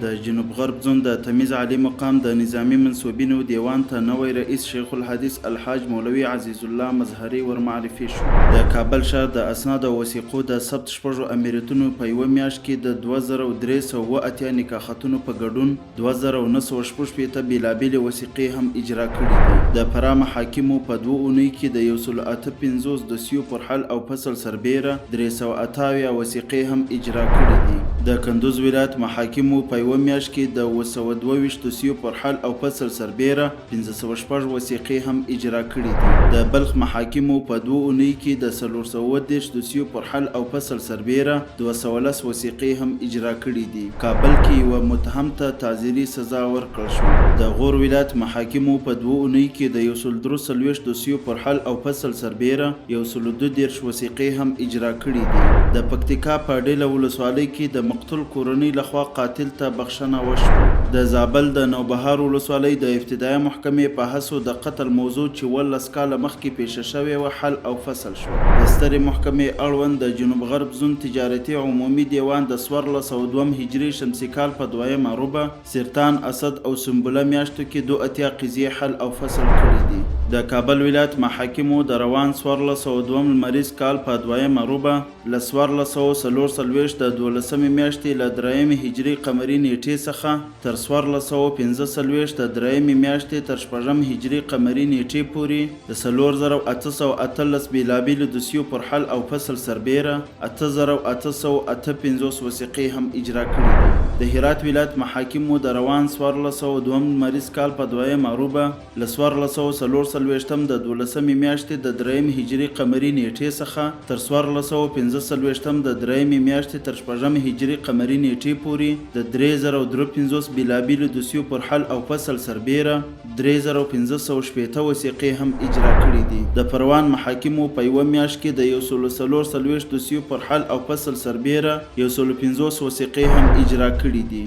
د جنوب غرب زون د تمیز عالی مقام د نظامی منصوبینو دیوان ته نوی رئیس شیخ الحدیث الحاج مولوي عزیز الله مظهری ورمعرفي شو. د کابل ښار د اسناد او وثیقو د ثبت شپږو امریتونو په یوه میاشت کې د 2380 نکاحتونو په ګډون 2916 بیلابیلې وثیقې هم اجرا کړي دي. د فراه محاکمو په 2 اونیو کې د 158 دوسیو پر حل او فصل سربیره 328 وثیقې هم اجرا کړي دي. د کندوز ولایت محاکمو په یوه میاشت کې د 222 دوسیو پر حل او فصل سربیره 506 وثیقې هم اجرا کړي دي. د بلخ محاکمو په 2 اونیو کې د 410 دوسیو پر حل او فصل سربیره 210 وثیقې هم اجرا کړي دي. کابل کې یو متهم ته تعزیري سزا ورکړل شوه. د غور ولایت محاکمو په 2 اونیو کې د 143 دوسیو پر حل او فصل سربیره 112 وثیقې هم اجرا کړي دي. د پکتیکا په ډیله ولسوالۍ کې د مقتول کورنۍ لخوا قاتل ته بخښنه وشوه. د زابل د نوبهار ولسوالۍ د ابتدایي محکمې په هڅو د قتل موضوع چې 18 کاله مخکې پیښه شوې وه حل او فصل شو. د سترې محکمې اړوند د جنوب غرب زون تجارتي عمومي دیوان د 1402 هجري شمسي کال په 2مه روبه سرطان اسد او سنبله میاشتو کې 82 قضیې حل او فصل کړي دي. د کابل ولایت محاکمو د روان 1402 لمریز کال په 2مه روبه له 1444 د 12مې میاشتې له 3مې هجري قمري نیټې څخه تر 1445 د 3مې میاشتې تر 6مې هجري قمري نیټې پورې د 4813 بیلابیلو دوسیو پر حل او فصل سربیره 8858 وثیقې هم اجرا کړي دي. د هرات ولایت محاکمو د روان 1402 لمریز کال په 2مه روبه له 1444 د 12مې میاشتې د 3مې هجري قمري نیټې څخه تر 1445 د 3مې میاشتې تر 6مې هجري قمري نیټې پورې د 3053 بیلابیلو دوسیو پر حل او فصل سربیره 3560 وثیقې هم اجرا کړي دي. د پروان محاکمو په یوه میاشت کې د 144 دوسیو پر حل او فصل سربیره 150 وثیقې هم اجرا کړي دي.